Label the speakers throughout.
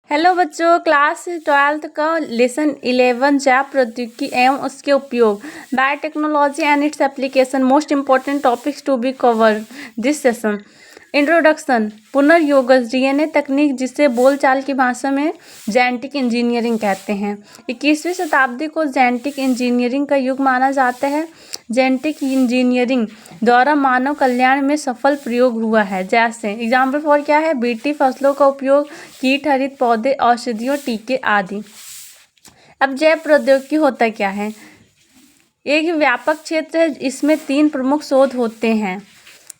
Speaker 1: Hello बच्चों, class 12th का lesson 11 जैव प्रौद्योगिकी एवं उसके उपयोग biotechnology and its application most important topics to be cover this session. Introduction. पुनर्योगज डीएनए तकनीक, जिसे बोलचाल की भाषा में जेनेटिक इंजीनियरिंग कहते हैं। 21वीं शताब्दी को जेनेटिक इंजीनियरिंग का युग माना जाता है। जेनेटिक इंजीनियरिंग द्वारा मानव कल्याण में सफल प्रयोग हुआ है। जैसे एग्जाम्पल फॉर क्या है, बीटी फसलों का उपयोग, कीट हरित पौधे, औषधियों, टीके आदि। अब जैव प्रौद्योगिकी होता क्या है? एक व्यापक क्षेत्र है, इसमें 3 प्रमुख शोध होते हैं।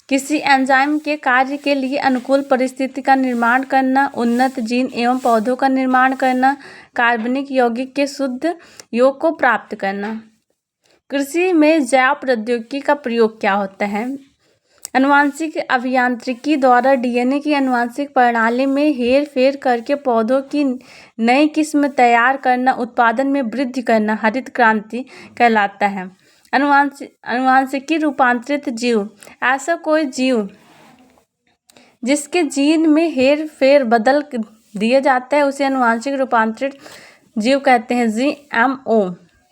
Speaker 1: किसी एंजाइम के कार्य के लिए अनुकूल परिस्थिति का निर्माण करना, उन्नत जीन एवं पौधों का निर्माण करना, कार्बनिक यौगिक के शुद्ध योग को प्राप्त करना। कृषि में जैव प्रौद्योगिकी का प्रयोग क्या होता है? आनुवांशिक अभियांत्रिकी द्वारा डीएनए की आनुवांशिक प्रणाली में हेर फेर करके पौधों की नई किस्म तैयार करना, उत्पादन में वृद्धि करना हरित क्रांति कहलाता है। आनुवांशिकी रूपांतरित जीव, ऐसा कोई जीव जिसके जीन में हेर फेर बदल दिया जाता है उसे आनुवांशिक रूपांतरित जीव कहते हैं। जीएमओ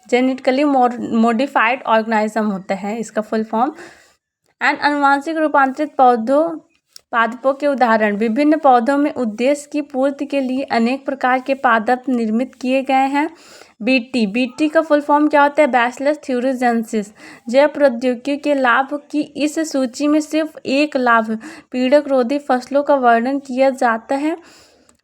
Speaker 1: जेनेटिकली मॉडिफाइड ऑर्गेनिज्म होता है इसका फुल फॉर्म। एंड अनुवांशिक रूपांतरित पादपों के उदाहरण। विभिन्न पौधों में उद्देश्य की पूर्ति के लिए अनेक प्रकार के पादप निर्मित किए गए हैं। बीटी का फुल फॉर्म क्या होता है? बैसिलस थ्यूरिजेंसिस। जैव प्रौद्योगिकी के लाभ की इस सूची में सिर्फ एक लाभ, पीड़क रोधी फसलों का वर्णन किया जाता है।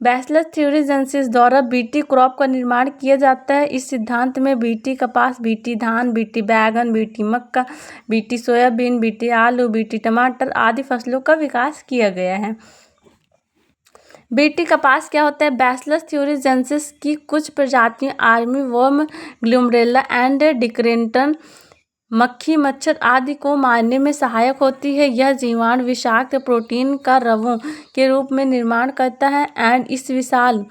Speaker 1: बैसिलस थ्यूरिजेंसिस द्वारा बीटी क्रॉप का निर्माण किया जाता है। इस सिद्धांत में बीटी कपास, बीटी धान, बीटी बैगन, बीटी मक्का, बीटी सोयाबीन, बीटी आलू, बीटी टमाटर आदि फसलों का विकास किया गया है। बीटी कपास क्या होता है? बैसिलस थ्यूरिजेंसिस की कुछ प्रजातियां आर्मी वर्म, ग्लूमरेला एंड डिक्रेटन मक्खी, मच्छर आदि को मारने में सहायक होती है। यह जीवाणु विषाक्त प्रोटीन का रवों के रूप में निर्माण करता है। एंड इस विशाल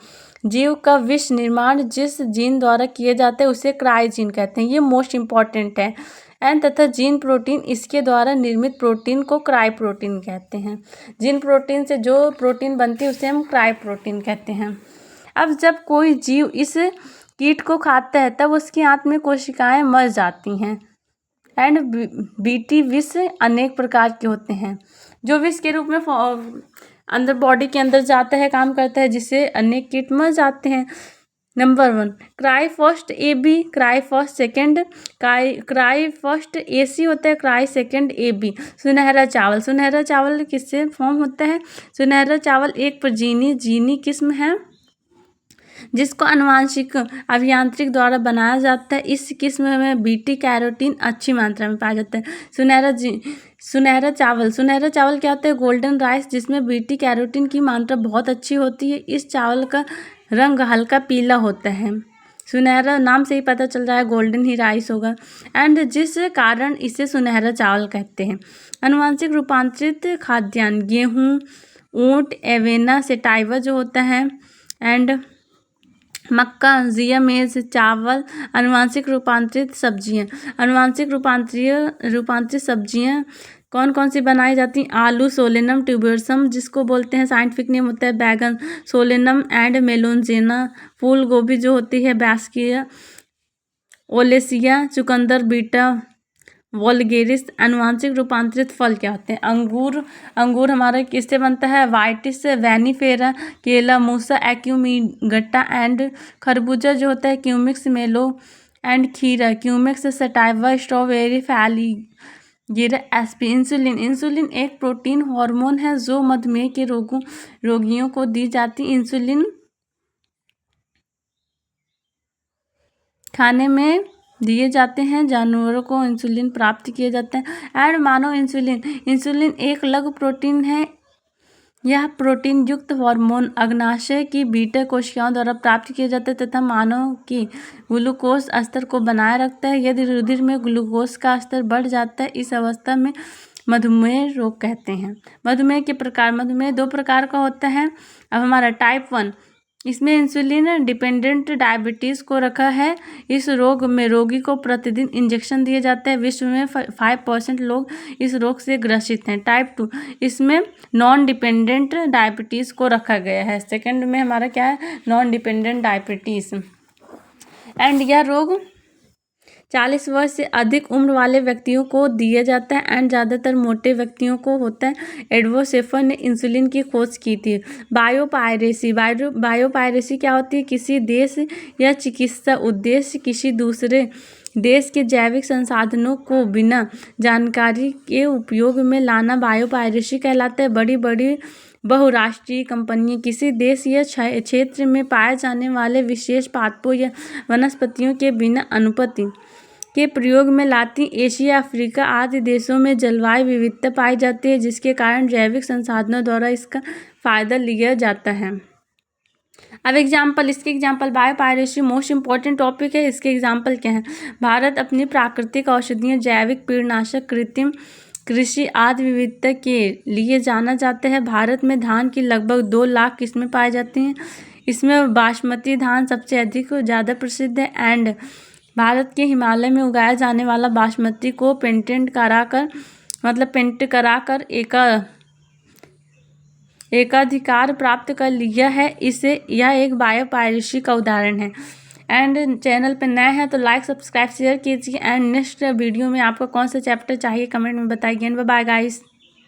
Speaker 1: जीव का विष निर्माण जिस जीन द्वारा किया जाता है उसे क्राइजीन कहते हैं। ये मोस्ट इम्पॉर्टेंट है। एंड तथा जीन प्रोटीन, इसके द्वारा निर्मित प्रोटीन को क्राई प्रोटीन कहते हैं। जीन प्रोटीन से जो प्रोटीन बनती है उसे हम क्राई प्रोटीन कहते हैं। अब जब कोई जीव इस कीट को खाता है तब उसकी आंत में कोशिकाएं मर जाती हैं। एंड बीटी विष अनेक प्रकार के होते हैं जो विष के रूप में अंदर बॉडी के अंदर जाता है, काम करता है, जिससे अनेक कीट मर जाते हैं। Number 1 cry first AB, cry first second, cry first AC होता है, क्राई सेकेंड AB। सुनहरा चावल। सुनहरा चावल किससे फॉर्म होता है? सुनहरा चावल एक जीनी किस्म है जिसको आनुवांशिक अभियांत्रिक द्वारा बनाया जाता है। इस किस्म में बीटी कैरोटीन अच्छी मात्रा में पाया जाता है। सुनहरा चावल क्या होता है? गोल्डन राइस, जिसमें बीटी कैरोटीन की मात्रा बहुत अच्छी होती है। इस चावल का रंग हल्का पीला होता है। सुनहरा नाम से ही पता चल रहा है गोल्डन ही राइस होगा, एंड जिस कारण इसे सुनहरा चावल कहते हैं। आनुवांशिक रूपांतरित खाद्यान्न, गेहूँ, ऊँट, एवेना सेटाइवा जो होता है, एंड मक्का, जिया मेज, चावल। आनुवांशिक रूपांतरित सब्जियां। आनुवांशिक रूपांतरित सब्जियां कौन कौन सी बनाई जाती हैं? आलू, सोलेनम ट्यूबरसम, जिसको बोलते हैं साइंटिफिक नेम होता है बैगन, सोलेनम एंड मेलोंजेना। फूल गोभी जो होती है ब्रासिका ओलेसिया, चुकंदर, बीटा वोल्गेरिस। आनुवांशिक रूपांतरित फल क्या होते हैं? अंगूर हमारा किससे बनता है? वाइटिस वैनिफेरा। केला, मूसा एक्यूमिगट्टा एंड खरबूजा जो होता है क्यूमिक्स मेलो एंड खीरा क्यूमिक्स सटाइवा। स्ट्रॉबेरी फैलीगिरा एसपी। इंसुलिन एक प्रोटीन हार्मोन है जो मधुमेह के रोगियों को दी जाती। इंसुलिन खाने में दिए जाते हैं, जानवरों को इंसुलिन प्राप्त किए जाते हैं। एंड मानव इंसुलिन एक लघु प्रोटीन है। यह प्रोटीन युक्त हार्मोन अग्नाशय की बीटा कोशिकाओं द्वारा प्राप्त किया जाता है तथा मानव की ग्लूकोज स्तर को बनाए रखता है। यदि रुधिर में ग्लूकोज का स्तर बढ़ जाता है, इस अवस्था में मधुमेह रोग कहते हैं। मधुमेह के प्रकार। मधुमेह 2 प्रकार का होता है। अब हमारा टाइप 1 इसमें इंसुलिन डिपेंडेंट डायबिटीज़ को रखा है। इस रोग में रोगी को प्रतिदिन इंजेक्शन दिए जाते हैं। विश्व में 5% लोग इस रोग से ग्रसित हैं। टाइप 2, इसमें नॉन डिपेंडेंट डायबिटीज़ को रखा गया है। सेकंड में हमारा क्या है, नॉन डिपेंडेंट डायबिटीज़। एंड यह रोग 40 वर्ष से अधिक उम्र वाले व्यक्तियों को दिया जाता है एंड ज़्यादातर मोटे व्यक्तियों को होता है। एडवर्ड शेफर ने इंसुलिन की खोज की थी। बायोपायरेसी क्या होती है, किसी देश या चिकित्सा उद्देश्य किसी दूसरे देश के जैविक संसाधनों को बिना जानकारी के उपयोग में लाना बायोपायरेसी कहलाता है। बड़ी बड़ी बहुराष्ट्रीय कंपनियां किसी देश या क्षेत्र में पाए जाने वाले विशेष पादपों या वनस्पतियों के बिना अनुमति के प्रयोग में लाती। एशिया, अफ्रीका आदि देशों में जलवायु विविधता पाई जाती है, जिसके कारण जैविक संसाधनों द्वारा इसका फायदा लिया जाता है। अब इसके example biopiracy most important topic है। इसके एग्जाम्पल क्या हैं, भारत अपनी प्राकृतिक औषधियों, जैविक कीटनाशक, कृत्रिम कृषि आदि विविधता के लिए जाना जाता है। भारत में धान की लगभग 2 लाख किस्में पाई जाती हैं। इसमें बासमती धान सबसे अधिक ज़्यादा प्रसिद्ध है एंड भारत के हिमालय में उगाया जाने वाला बासमती को पेटेंट कराकर एकाधिकार प्राप्त कर लिया है। यह एक बायोपायरेसी का उदाहरण है। एंड चैनल पर नए हैं तो लाइक, सब्सक्राइब, शेयर कीजिए। एंड नेक्स्ट वीडियो में आपको कौन सा चैप्टर चाहिए कमेंट में बताइए। Bye bye guys.